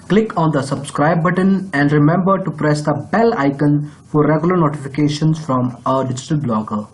Click on the subscribe button and remember to press the bell icon for regular notifications from our digital blogger.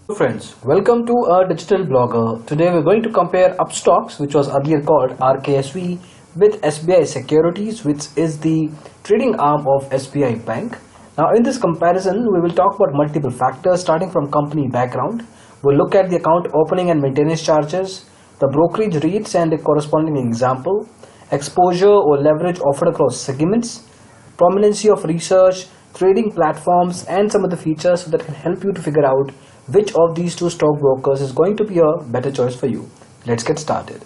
Hello friends, welcome to our digital blogger. Today we're going to compare Upstox, which was earlier called RKSV, with SBI Securities, which is the trading arm of SBI Bank. Now in this comparison, we will talk about multiple factors starting from company background. We'll look at the account opening and maintenance charges, the brokerage rates and a corresponding example, exposure or leverage offered across segments, prominency of research, trading platforms and some of the features that can help you to figure out which of these two stockbrokers is going to be a better choice for you. Let's get started.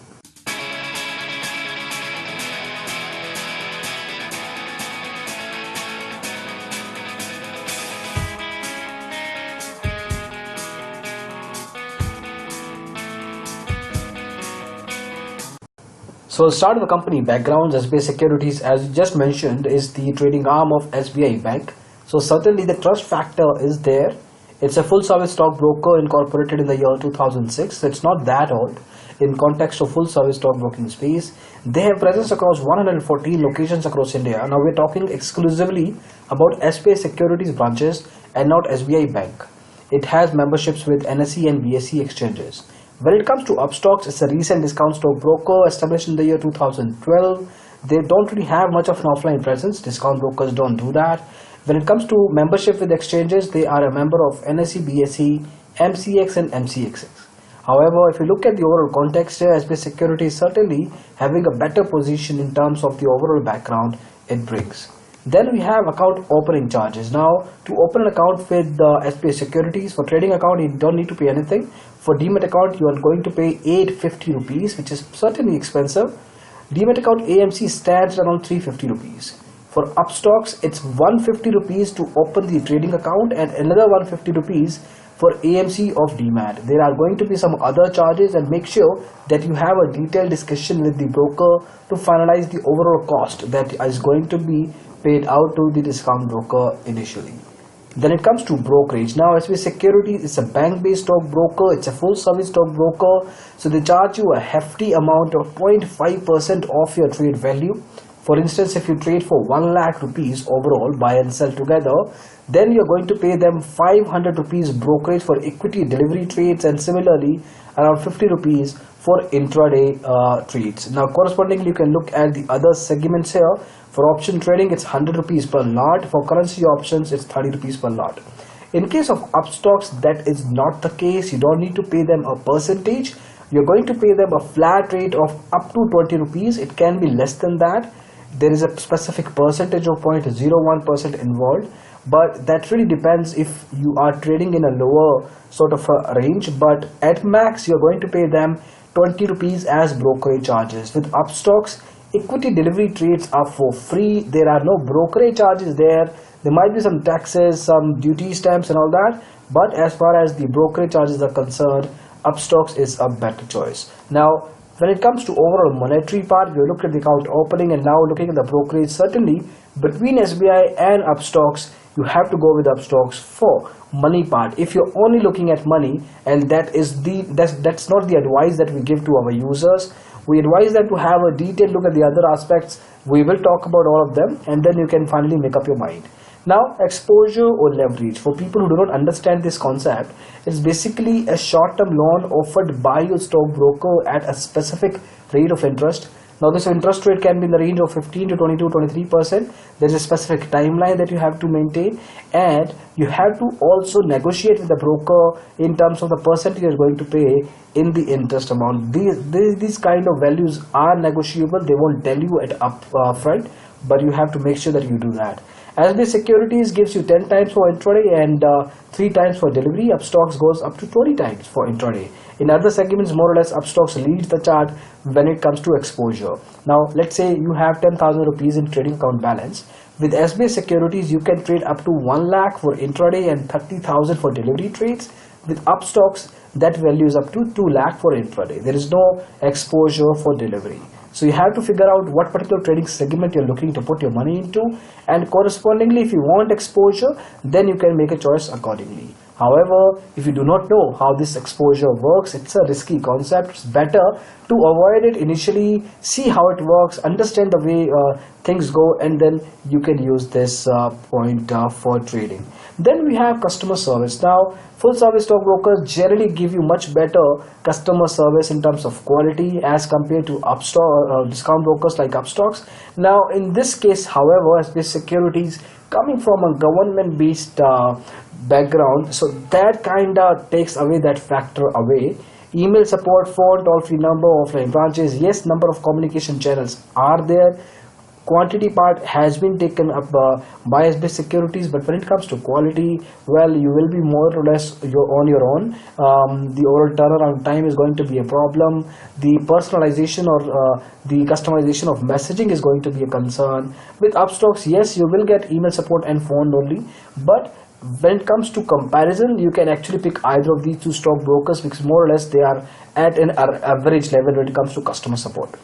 So we'll start with the company backgrounds. SBI Securities, as just mentioned, is the trading arm of SBI Bank. So certainly the trust factor is there. It's a full service stockbroker incorporated in the year 2006. So it's not that old in context of full service stockbroking space. They have presence across 114 locations across India. Now we're talking exclusively about SBI Securities branches and not SBI Bank. It has memberships with NSE and BSE exchanges. When it comes to Upstox, it's a recent discount stockbroker established in the year 2012. They don't really have much of an offline presence. Discount brokers don't do that. When it comes to membership with exchanges, they are a member of NSE, BSE, MCX and MCXX. However, if you look at the overall context here, SBI Securities is certainly having a better position in terms of the overall background it brings. Then we have account opening charges. Now, to open an account with SBI Securities, for trading account, you don't need to pay anything. For Demat account, you are going to pay 850 rupees, which is certainly expensive. Demat account AMC stands around 350 rupees. For Upstox, it's 150 rupees to open the trading account and another 150 rupees for AMC of Demat. There are going to be some other charges, and make sure that you have a detailed discussion with the broker to finalize the overall cost that is going to be paid out to the discount broker initially. Then it comes to brokerage. Now SBI Securities is a bank-based stockbroker. It's a full-service stockbroker. So they charge you a hefty amount of 0.5% of your trade value. For instance, if you trade for 1 lakh rupees overall, buy and sell together, then you're going to pay them 500 rupees brokerage for equity delivery trades and similarly around 50 rupees for intraday trades. Now correspondingly, you can look at the other segments here. For option trading, it's 100 rupees per lot. For currency options, it's 30 rupees per lot. In case of Upstox, that is not the case. You don't need to pay them a percentage. You're going to pay them a flat rate of up to 20 rupees. It can be less than that. There is a specific percentage of 0.01% involved, but that really depends if you are trading in a lower sort of a range. But at max, you're going to pay them 20 rupees as brokerage charges. With Upstox, equity delivery trades are for free. There are no brokerage charges there. There might be some taxes, some duty stamps and all that, but as far as the brokerage charges are concerned, Upstox is a better choice. Now when it comes to overall monetary part, we looked at the account opening and now looking at the brokerage. Certainly between SBI and Upstox, you have to go with Upstox for money part. If you're only looking at money, and that's not the advice that we give to our users. We advise them to have a detailed look at the other aspects. We will talk about all of them and then you can finally make up your mind. Now, exposure or leverage. For people who do not understand this concept, it's basically a short-term loan offered by your stockbroker at a specific rate of interest. Now, this interest rate can be in the range of 15 to 22, 23%. There's a specific timeline that you have to maintain, and you have to also negotiate with the broker in terms of the percentage you're going to pay in the interest amount. These kind of values are negotiable. They won't tell you at upfront, but you have to make sure that you do that. SBI Securities gives you 10 times for intraday and 3 times for delivery. Upstox goes up to 20 times for intraday. In other segments, more or less, Upstox leads the chart when it comes to exposure. Now, let's say you have 10,000 rupees in trading account balance. With SBI Securities, you can trade up to 1 lakh for intraday and 30,000 for delivery trades. With Upstox, that value is up to 2 lakh for intraday. There is no exposure for delivery. So you have to figure out what particular trading segment you're looking to put your money into, and correspondingly if you want exposure, then you can make a choice accordingly. However, if you do not know how this exposure works, it's a risky concept. It's better to avoid it initially, see how it works, understand the way things go, and then you can use this point for trading. Then we have customer service. Now, full service stockbrokers generally give you much better customer service in terms of quality as compared to discount brokers like Upstox. Now, in this case, however, SBI Securities coming from a government-based background, so that kind of takes away that factor away. Email support, phone, toll-free number, offline branches, yes, number of communication channels are there. Quantity part has been taken up by SBI Securities, but when it comes to quality, well, you will be more or less on your own. The overall turnaround time is going to be a problem. The personalization or the customization of messaging is going to be a concern. With Upstox, yes, you will get email support and phone only, but when it comes to comparison, you can actually pick either of these two stock brokers because more or less they are at an average level when it comes to customer support.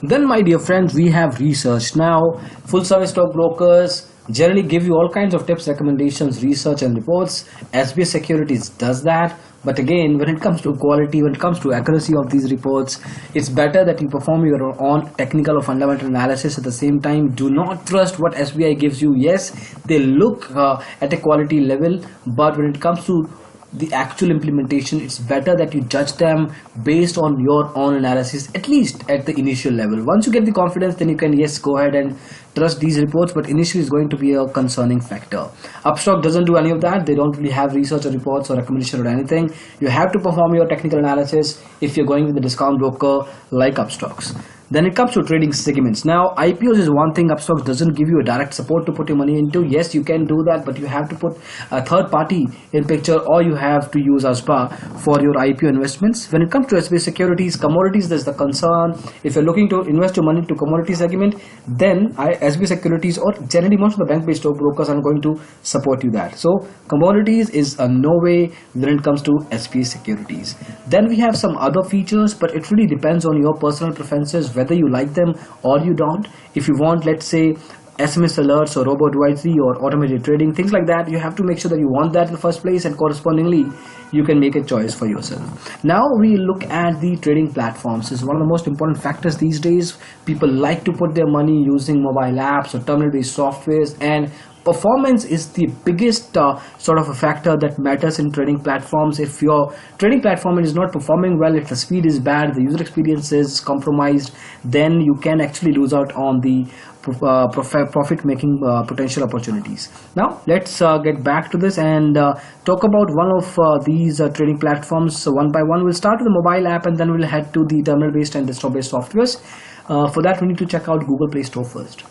Then, my dear friends, we have research. Now, full service stock brokers generally give you all kinds of tips, recommendations, research and reports. SBI Securities does that. But again, when it comes to quality, when it comes to accuracy of these reports, it's better that you perform your own technical or fundamental analysis. At the same time, do not trust what SBI gives you. Yes, they look at a quality level, but when it comes to the actual implementation, it's better that you judge them based on your own analysis, at least at the initial level. Once you get the confidence, then you can, yes, go ahead and trust these reports, but initially it's going to be a concerning factor. Upstox doesn't do any of that. They don't really have research or reports or recommendation or anything. You have to perform your technical analysis if you're going with a discount broker like Upstox. Then it comes to trading segments. Now, IPOs is one thing. Upstox doesn't give you a direct support to put your money into. Yes, you can do that, but you have to put a third party in picture, or you have to use ASBA for your IPO investments. When it comes to SBI Securities, commodities, there's the concern. If you're looking to invest your money to commodity segment, then SBI Securities or generally most of the bank-based stock brokers are going to support you that. So commodities is a no way when it comes to SBI Securities. Then we have some other features, but it really depends on your personal preferences, whether you like them or you don't. If you want, let's say, SMS alerts or robo advisory or automated trading, things like that, you have to make sure that you want that in the first place, and correspondingly you can make a choice for yourself. Now we look at the trading platforms. This is one of the most important factors these days. People like to put their money using mobile apps or terminal based softwares, and performance is the biggest sort of a factor that matters in trading platforms. If your trading platform is not performing well, if the speed is bad, the user experience is compromised, then you can actually lose out on the profit making potential opportunities. Now let's get back to this and talk about one of these trading platforms. So one by one, we'll start with the mobile app and then we'll head to the terminal based and desktop based softwares. For that, we need to check out Google Play Store first.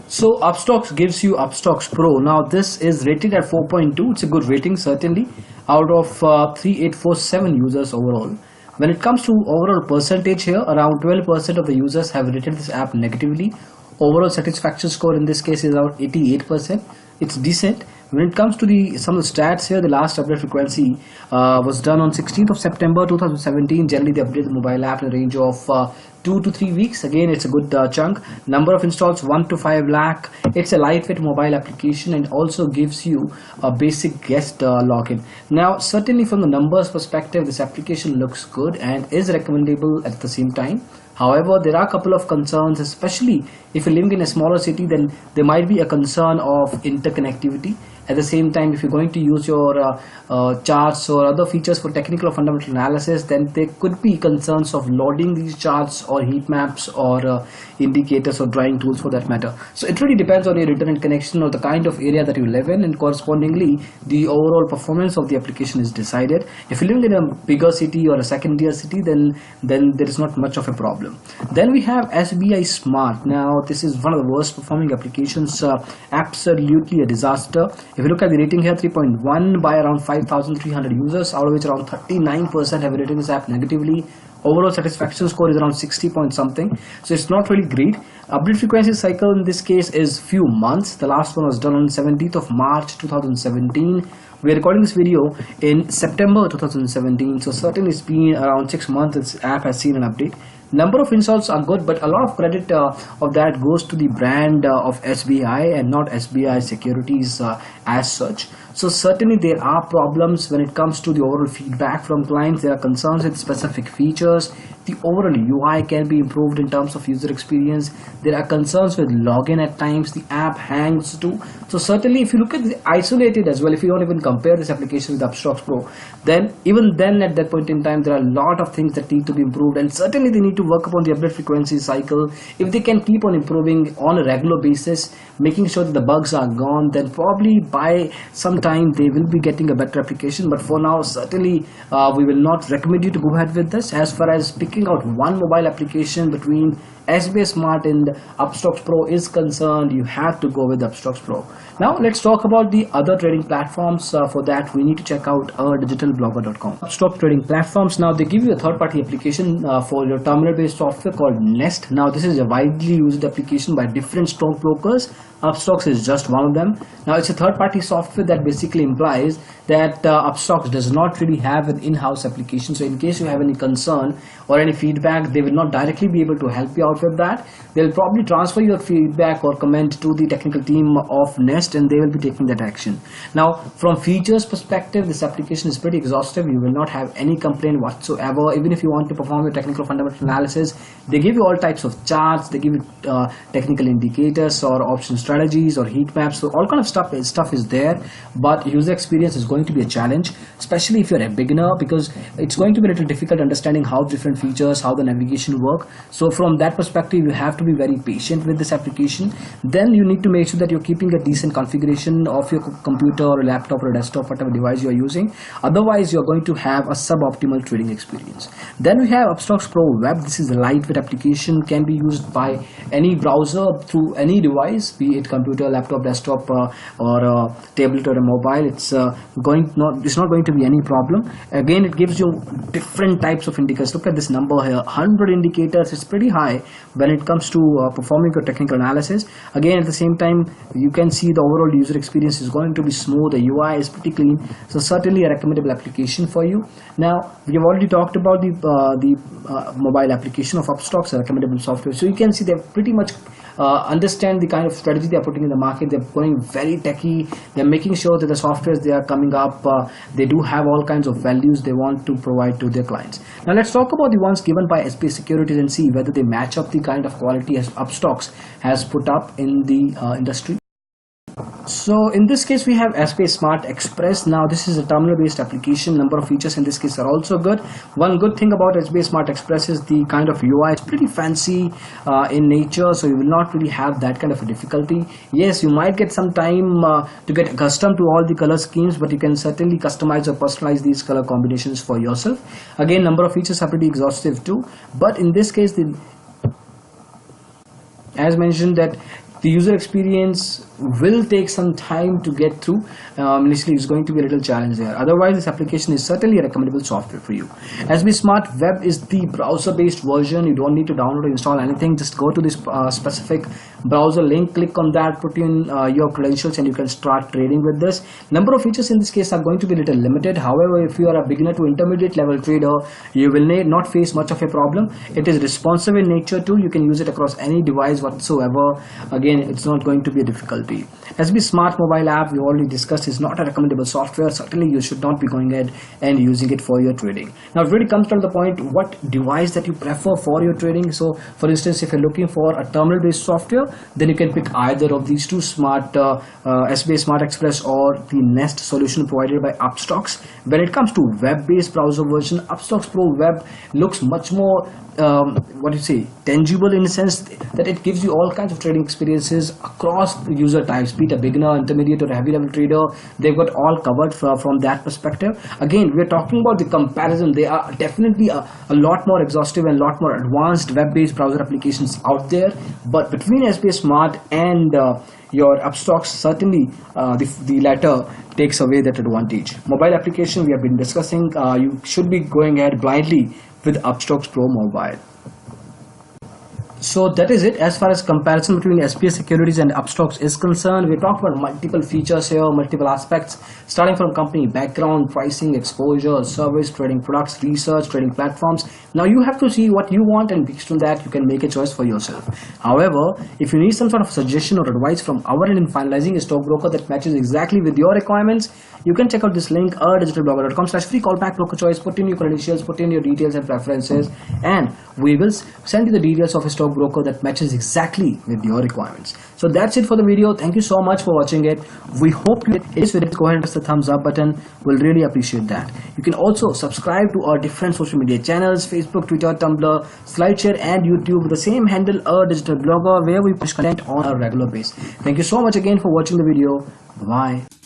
So Upstox gives you Upstox Pro. Now this is rated at 4.2. It's a good rating, certainly, out of 3847 users overall. When it comes to overall percentage here, around 12% of the users have rated this app negatively. Overall satisfaction score in this case is around 88%. It's decent. When it comes to some of the stats here, the last update frequency was done on 16th of September 2017. Generally, they update the mobile app in a range of 2 to 3 weeks. Again, it's a good chunk. Number of installs 1 to 5 lakh. It's a lightweight mobile application and also gives you a basic guest login. Now, certainly from the numbers perspective, this application looks good and is recommendable at the same time. However, there are a couple of concerns, especially if you're living in a smaller city, then there might be a concern of interconnectivity. At the same time, if you're going to use your charts or other features for technical or fundamental analysis, then there could be concerns of loading these charts or heat maps or indicators or drawing tools for that matter. So it really depends on your internet connection or the kind of area that you live in, and correspondingly the overall performance of the application is decided. If you're living in a bigger city or a second-tier city, then there is not much of a problem. Then we have SBI Smart. Now this is one of the worst performing applications, absolutely a disaster. If you look at the rating here, 3.1 by around 5,300 users, out of which around 39% have rated this app negatively. Overall satisfaction score is around 60 point something, so it's not really great. Update frequency cycle in this case is few months. The last one was done on 17th of March 2017. We are recording this video in September 2017, so certainly it's been around 6 months this app has seen an update. Number of installs are good, but a lot of credit of that goes to the brand of SBI and not SBI Securities as such. So certainly there are problems when it comes to the overall feedback from clients. There are concerns with specific features. The overall UI can be improved in terms of user experience. There are concerns with login at times. The app hangs too. So certainly if you look at the isolated as well, if you don't even compare this application with Upstox Pro, then even then at that point in time there are a lot of things that need to be improved, and certainly they need to work upon the update frequency cycle. If they can keep on improving on a regular basis, making sure that the bugs are gone, then probably by some time they will be getting a better application. But for now, certainly we will not recommend you to go ahead with this. As far as picking out one mobile application between SBI Smart and Upstox Pro is concerned, you have to go with Upstox Pro. Now let's talk about the other trading platforms. For that we need to check out digitalblogger.com. Stock trading platforms, now they give you a third-party application for your terminal-based software called Nest. Now this is a widely used application by different stockbrokers. Upstox is just one of them. Now it's a third-party software that basically implies that Upstox does not really have an in-house application. So in case you have any concern or any feedback, they will not directly be able to help you out with that. They'll probably transfer your feedback or comment to the technical team of Nest, and they will be taking that action. Now from features perspective, this application is pretty exhaustive. You will not have any complaint whatsoever. Even if you want to perform your technical fundamental analysis, they give you all types of charts, they give you technical indicators or option strategies or heat maps. So all kind of stuff is there, but user experience is going to be a challenge, especially if you're a beginner, because it's going to be a little difficult understanding how different features, how the navigation work. So from that perspective, you have to be very patient with this application. Then you need to make sure that you're keeping a decent configuration of your computer or laptop or desktop, whatever device you are using. Otherwise, you're going to have a suboptimal trading experience. Then we have Upstox Pro Web. This is a lightweight application, can be used by any browser through any device, be it computer, laptop, desktop, or tablet or a mobile. It's not going to be any problem. Again, it gives you different types of indicators. Look at this number here, 100 indicators. It's pretty high when it comes to performing your technical analysis. Again, at the same time, you can see the overall user experience is going to be smooth. The UI is pretty clean. So certainly a recommendable application for you. Now we have already talked about the mobile application of Upstox, a recommendable software. So you can see they've pretty much understand the kind of strategy they are putting in the market. They're going very techy. They're making sure that the softwares they are coming up, they do have all kinds of values they want to provide to their clients. Now let's talk about the ones given by SBI Securities and see whether they match up the kind of quality as Upstox has put up in the industry. So in this case we have SBI Smart Express. Now this is a terminal based application. Number of features in this case are also good. One good thing about SBI Smart Express is the kind of UI. It's pretty fancy in nature, so you will not really have that kind of a difficulty. Yes, you might get some time to get accustomed to all the color schemes, but you can certainly customize or personalize these color combinations for yourself. Again, number of features are pretty exhaustive too, but in this case, as mentioned, that the user experience will take some time to get through. Initially it's going to be a little challenge there. Otherwise, this application is certainly a recommendable software for you. SB Smart Web is the browser based version. You don't need to download or install anything. Just go to this specific browser link, click on that, put in your credentials, and you can start trading with this. Number of features in this case are going to be a little limited. However, if you are a beginner to intermediate level trader, you will not face much of a problem. It is responsive in nature too. You can use it across any device whatsoever. Again, it's not going to be a difficulty. SB Smart mobile app, we already discussed, is not a recommendable software. Certainly you should not be going ahead and using it for your trading. Now it really comes down to the point what device that you prefer for your trading. So for instance, if you're looking for a terminal based software, then you can pick either of these two, SBI Smart Express or the Nest solution provided by Upstox. When it comes to web based browser version, Upstox Pro Web looks much more tangible in the sense that it gives you all kinds of trading experiences across user types, be it a beginner, intermediate, or a heavy level trader. They've got all covered from that perspective. Again, we're talking about the comparison. They are definitely a lot more exhaustive and a lot more advanced web-based browser applications out there. But between SBI Smart and your Upstox, certainly the latter takes away that advantage. Mobile application we have been discussing, you should be going ahead blindly with Upstox Pro Mobile. So that is it as far as comparison between SBI Securities and Upstox is concerned. We talked about multiple features here, multiple aspects, starting from company background, pricing, exposure, service, trading products, research, trading platforms. Now you have to see what you want, and based on that you can make a choice for yourself. However, if you need some sort of suggestion or advice from our end in finalizing a stockbroker that matches exactly with your requirements, you can check out this link, digitalblogger.com/free callback broker choice. Put in your credentials, put in your details and preferences, and we will send you the details of a stockbroker that matches exactly with your requirements. So that's it for the video. Thank you so much for watching it. We hope you enjoyed this video. Go ahead and press the thumbs up button. We'll really appreciate that. You can also subscribe to our different social media channels: Facebook, Twitter, Tumblr, SlideShare, and YouTube with the same handle, Digital Blogger, where we push content on a regular basis. Thank you so much again for watching the video. Bye.